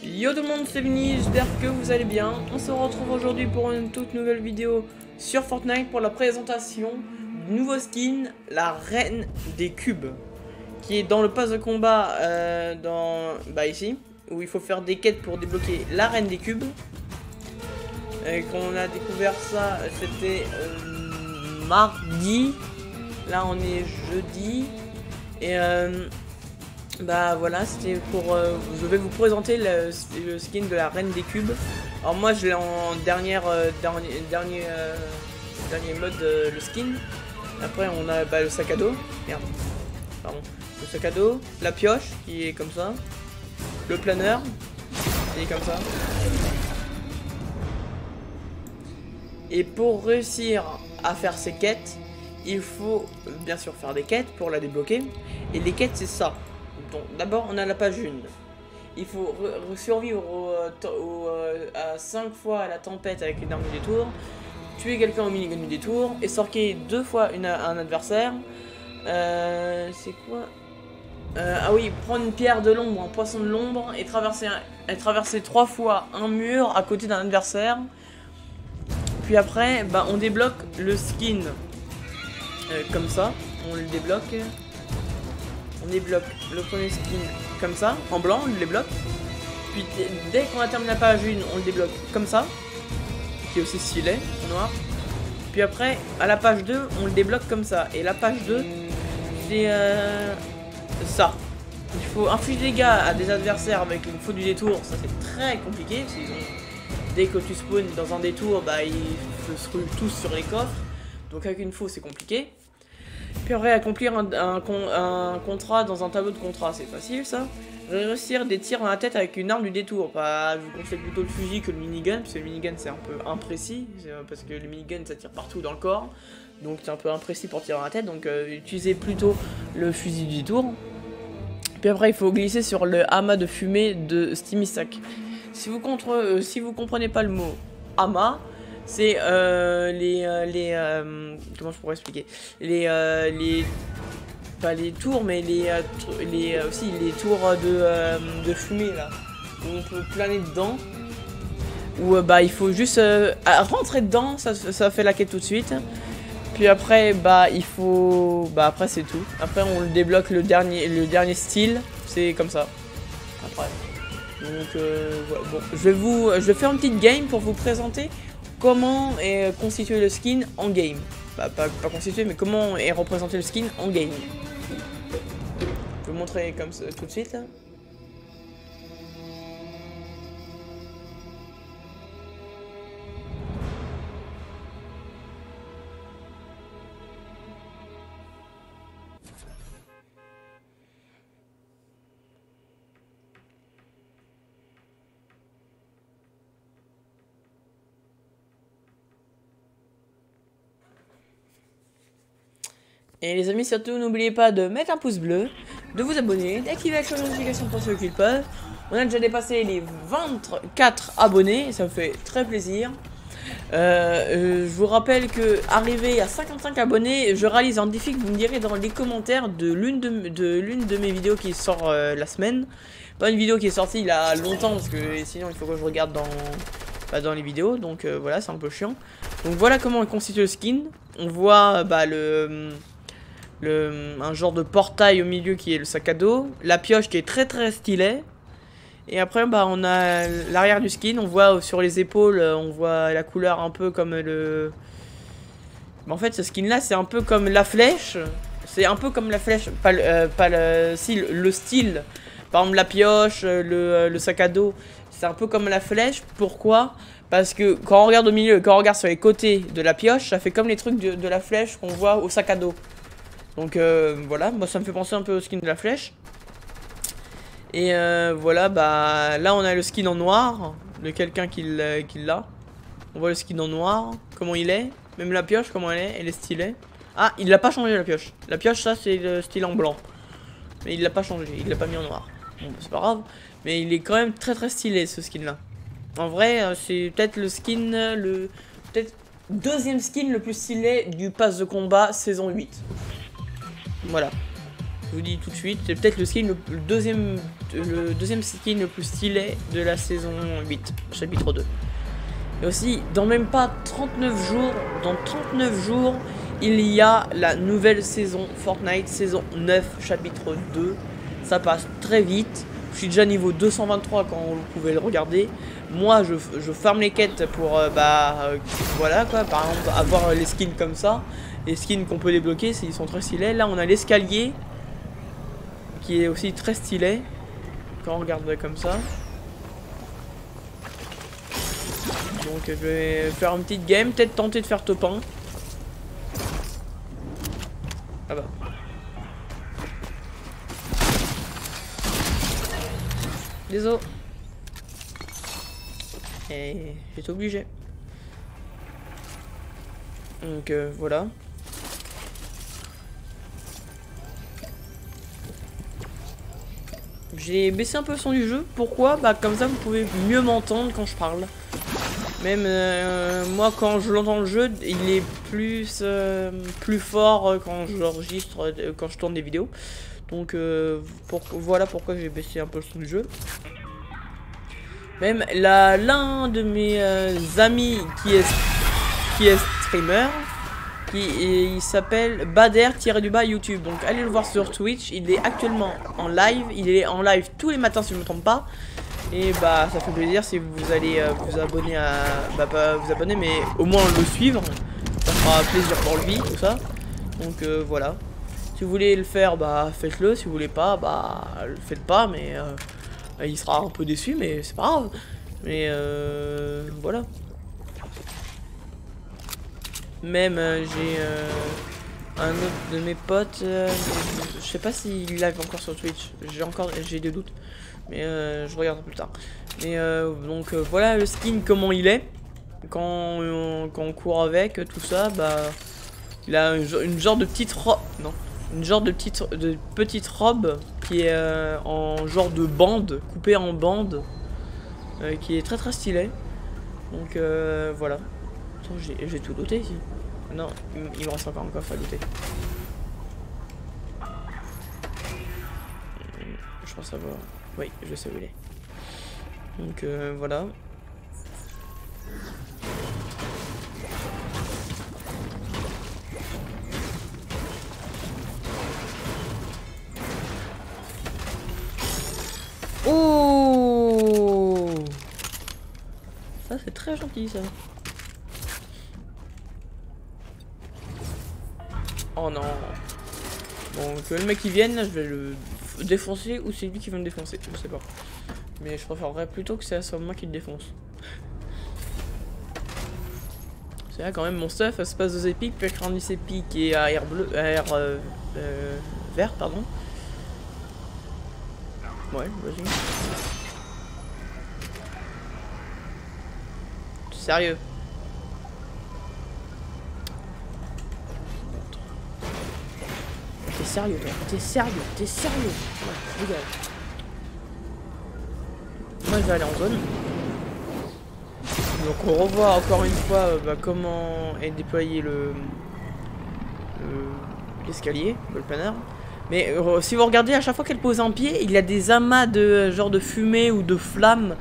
Yo tout le monde, c'est Vini, j'espère que vous allez bien. On se retrouve aujourd'hui pour une toute nouvelle vidéo sur Fortnite pour la présentation du nouveau skin, la Reine des Cubes, qui est dans le pass de combat ici, où il faut faire des quêtes pour débloquer la Reine des Cubes. Et qu'on a découvert ça, c'était mardi, là on est jeudi, et bah voilà, c'était pour je vais vous présenter le skin de la Reine des Cubes. Alors moi je l'ai en dernier mode le skin. Après on a le sac à dos. Merde. Pardon. Le sac à dos, la pioche qui est comme ça. Le planeur qui est comme ça. Et pour réussir à faire ces quêtes, il faut bien sûr faire des quêtes pour la débloquer. Et les quêtes c'est ça. Donc d'abord on a la page 1. Il faut survivre à 5 fois à la tempête avec une arme du détour. Tuer quelqu'un au minigun du détour. Et sorquer 2 fois un adversaire. C'est quoi ah oui, prendre une pierre de l'ombre, un poisson de l'ombre. Et traverser 3 fois un mur à côté d'un adversaire. Puis après on débloque le skin comme ça. On le débloque. On débloque le premier skin comme ça, en blanc, on le débloque. Puis dès qu'on a terminé la page 1, on le débloque comme ça, qui est aussi stylé, en noir. Puis après, à la page 2, on le débloque comme ça. Et la page 2, c'est ça. Il faut infliger des dégâts à des adversaires avec une faute du détour. Ça c'est très compliqué. Dès que tu spawns dans un détour, ils se ruent tous sur les coffres. Donc avec une faute, c'est compliqué. Puis après, accomplir un contrat dans un tableau de contrat, c'est facile ça. Réussir des tirs dans la tête avec une arme du détour. Je vous conseille plutôt le fusil que le minigun, parce que le minigun c'est un peu imprécis, parce que le minigun ça tire partout dans le corps. Donc c'est un peu imprécis pour tirer dans la tête, donc utilisez plutôt le fusil du détour. Puis après il faut glisser sur le amas de fumée de Stimisac. Si vous comprenez pas le mot amas, c'est comment je pourrais expliquer, pas les tours, mais aussi les tours de fumée là où on peut planer dedans, où il faut juste rentrer dedans, ça fait la quête tout de suite. Puis après il faut après c'est tout. Après on le débloque le dernier style, c'est comme ça après. Donc voilà. Bon, je vais faire une petite game pour vous présenter comment est constitué le skin en game. Pas constitué, mais comment est représenté le skin en game. Je vais vous montrer comme ça tout de suite là. Et les amis, surtout n'oubliez pas de mettre un pouce bleu, de vous abonner, d'activer la cloche de notification pour ceux qui le peuvent. On a déjà dépassé les 24 abonnés, et ça me fait très plaisir. Je vous rappelle que arrivé à 55 abonnés, je réalise un défi que vous me direz dans les commentaires de l'une de mes vidéos qui sort la semaine. Pas une vidéo qui est sortie il y a longtemps, parce que sinon il faut que je regarde dans les vidéos, donc voilà, c'est un peu chiant. Donc voilà comment est constitué le skin. On voit un genre de portail au milieu qui est le sac à dos, la pioche qui est très très stylée, et après on a l'arrière du skin. On voit sur les épaules, on voit la couleur un peu comme en fait ce skin là c'est un peu comme la flèche, c'est un peu comme la flèche, le style, par exemple la pioche, le sac à dos, c'est un peu comme la flèche. Pourquoi? Parce que quand on regarde au milieu, quand on regarde sur les côtés de la pioche, ça fait comme les trucs de la flèche qu'on voit au sac à dos. Donc voilà, moi ça me fait penser un peu au skin de la flèche. Et voilà, là on a le skin en noir de quelqu'un qui l'a. On voit le skin en noir, comment il est. Même la pioche, comment elle est stylée. Ah, il l'a pas changé la pioche. La pioche, ça c'est le style en blanc. Mais il l'a pas changé, il l'a pas mis en noir. Bon, c'est pas grave. Mais il est quand même très très stylé ce skin là. En vrai, c'est peut-être le skin, peut-être deuxième skin le plus stylé du pass de combat saison 8. Voilà. Je vous dis tout de suite, c'est peut-être le skin le deuxième skin le plus stylé de la saison 8, chapitre 2. Et aussi, dans même pas 39 jours, dans 39 jours, il y a la nouvelle saison Fortnite, saison 9, chapitre 2. Ça passe très vite. Je suis déjà niveau 223 quand vous pouvez le regarder. Moi, je farme les quêtes pour, voilà quoi, par exemple, avoir les skins comme ça. Les skins qu'on peut débloquer, ils sont très stylés. Là, on a l'escalier, qui est aussi très stylé, quand on regarde comme ça. Donc, je vais faire une petite game, peut-être tenter de faire top 1. Ah bah. Désolé. Et j'étais obligé. Donc voilà. J'ai baissé un peu le son du jeu. Pourquoi? Bah comme ça vous pouvez mieux m'entendre quand je parle. Même moi quand je l'entends le jeu, il est plus fort quand j'enregistre, quand je tourne des vidéos. Donc voilà pourquoi j'ai baissé un peu le son du jeu. Même l'un de mes amis qui est streamer, il s'appelle Bader-du-bas YouTube. Donc allez le voir sur Twitch, il est actuellement en live, il est en live tous les matins si je ne me trompe pas. Et bah ça fait plaisir si vous allez vous abonner à... Bah pas vous abonner mais au moins le suivre. Ça fera plaisir pour lui, tout ça. Donc voilà. Si vous voulez le faire, bah faites-le. Si vous voulez pas, bah le faites pas. Mais il sera un peu déçu, mais c'est pas grave. Mais voilà. Même j'ai un autre de mes potes. Je sais pas s'il live encore sur Twitch. J'ai des doutes. Mais je regarde plus tard. Mais donc voilà le skin comment il est. Quand on court avec tout ça, bah il a une genre de petite robe. Non. Une genre de petite robe qui est en genre de bande, coupée en bande, qui est très très stylée. Donc voilà. J'ai tout looté ici. Non, il me reste encore un coffre à looter. Je pense savoir. Oui, je sais où il est. Donc voilà. Oh, ça c'est très gentil ça. Oh non. Bon, que le mec qui vienne, là, je vais le défoncer ou c'est lui qui va me défoncer, je sais pas. Mais je préférerais plutôt que ça soit moi qui le défonce. C'est là quand même mon stuff, espace 2 épiques, P90 épique et AR bleu, vert, pardon. Ouais, vas-y. Sérieux. T'es sérieux, toi. T'es sérieux. Ouais, regarde. Moi, je vais aller en zone. Donc, on revoit encore une fois comment est déployé l'escalier, le planeur. Mais si vous regardez, à chaque fois qu'elle pose un pied, il y a des amas de genre de fumée ou de flammes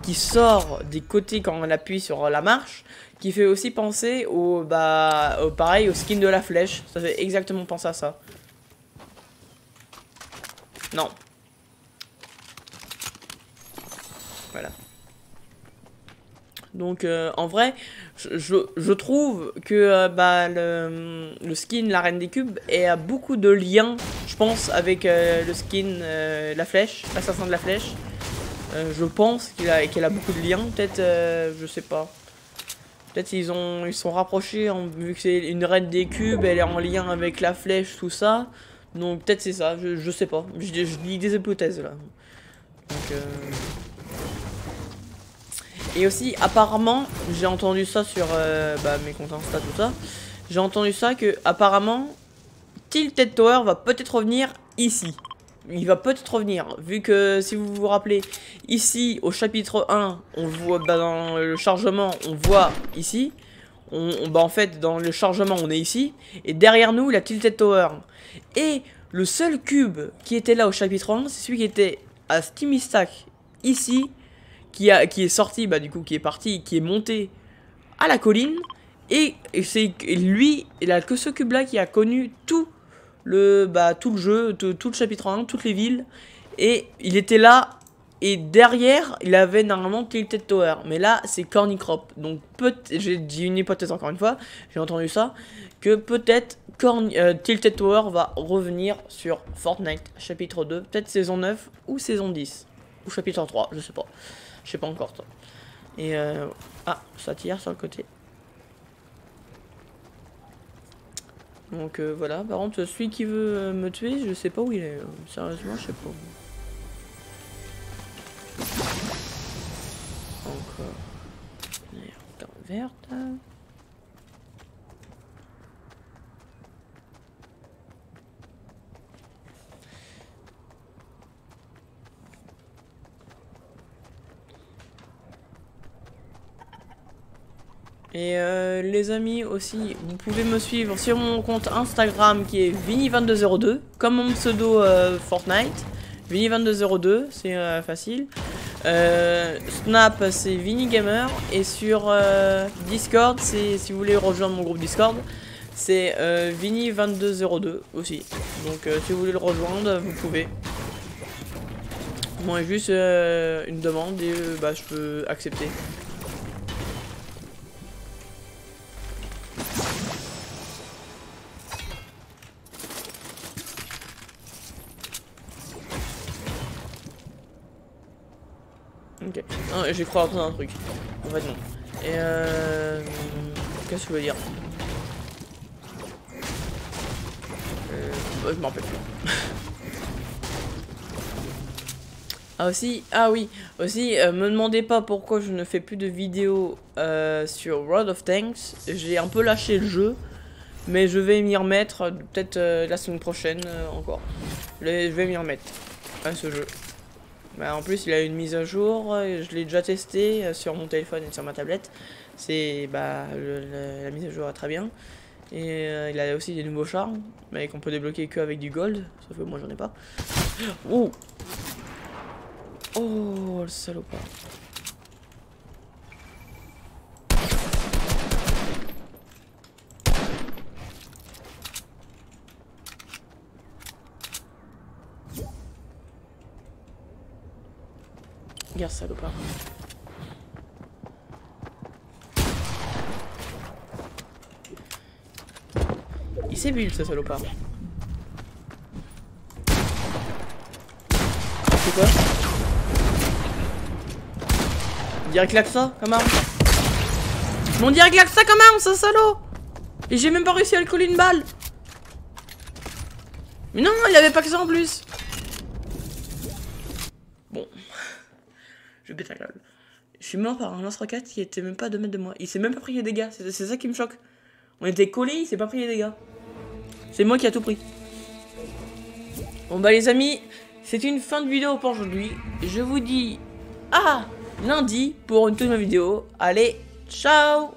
qui sort des côtés quand elle appuie sur la marche, qui fait aussi penser pareil au skin de la flèche. Ça fait exactement penser à ça. Non. Voilà. Donc en vrai, je trouve que le skin la Reine des Cubes a beaucoup de liens, je pense, avec le skin la flèche, l'assassin de la flèche. Je pense qu'elle a beaucoup de liens, peut-être, je sais pas. Peut-être ils sont rapprochés, vu que c'est une Reine des Cubes, elle est en lien avec la flèche, tout ça. Donc peut-être c'est ça, je sais pas. Je dis des hypothèses là. Donc et aussi, apparemment, j'ai entendu ça sur mes comptes Insta, tout ça. J'ai entendu ça que, apparemment, Tilted Tower va peut-être revenir ici. Il va peut-être revenir, vu que, si vous vous rappelez, ici, au chapitre 1, on voit, dans le chargement, on voit ici. En fait, dans le chargement, on est ici. Et derrière nous, la Tilted Tower. Et Le seul cube qui était là au chapitre 1, c'est celui qui était à Steamy Stack, ici, qui est sorti, bah du coup, qui est parti, qui est monté à la colline. Et c'est lui, il a que ce cube-là qui a connu tout le jeu, tout le chapitre 1, toutes les villes. Et il était là. Et derrière, il avait normalement Tilted Tower. Mais là, c'est Cornycrop. Donc, j'ai dit une hypothèse encore une fois. J'ai entendu ça. Que peut-être Tilted Tower va revenir sur Fortnite chapitre 2. Peut-être saison 9 ou saison 10. Ou chapitre 3, je sais pas. Je sais pas encore ça. Et ah, ça tire sur le côté. Donc voilà. Par contre, celui qui veut me tuer, je sais pas où il est. Sérieusement, je sais pas. Encore l'air verte. Et les amis aussi, vous pouvez me suivre sur mon compte Instagram qui est Vini2202, comme mon pseudo Fortnite. Vini2202, c'est facile. Snap, c'est Vinigamer. Et sur Discord, si vous voulez rejoindre mon groupe Discord, c'est Vini2202 aussi. Donc si vous voulez le rejoindre, vous pouvez. Moi, juste une demande et je peux accepter. Ok, non, j'ai cru apprendre un truc. En fait, non. Et qu'est-ce que je veux dire? Je m'en rappelle plus. Ah oui, aussi, me demandez pas pourquoi je ne fais plus de vidéos sur World of Tanks. J'ai un peu lâché le jeu, mais je vais m'y remettre peut-être la semaine prochaine encore. Je vais m'y remettre à ce jeu. Bah, en plus, il a une mise à jour, je l'ai déjà testé sur mon téléphone et sur ma tablette. C'est la mise à jour est très bien. Et il a aussi des nouveaux chars, mais qu'on peut débloquer que avec du gold, sauf que moi j'en ai pas. Oh, oh le salopard. Regarde salopard. Il s'est build ce salopard. C'est quoi? Direct là que ça, comme arme. Mon direct là que ça comme arme, ce salaud. Et j'ai même pas réussi à le coller une balle. Mais non, il avait pas que ça en plus. Bon. Je pète la gueule. Je suis mort par un lance-roquette qui était même pas à 2 mètres de moi. Il s'est même pas pris les dégâts. C'est ça qui me choque. On était collés, il s'est pas pris les dégâts. C'est moi qui a tout pris. Bon bah les amis, c'est une fin de vidéo pour aujourd'hui. Je vous dis à lundi pour une toute nouvelle vidéo. Allez, ciao!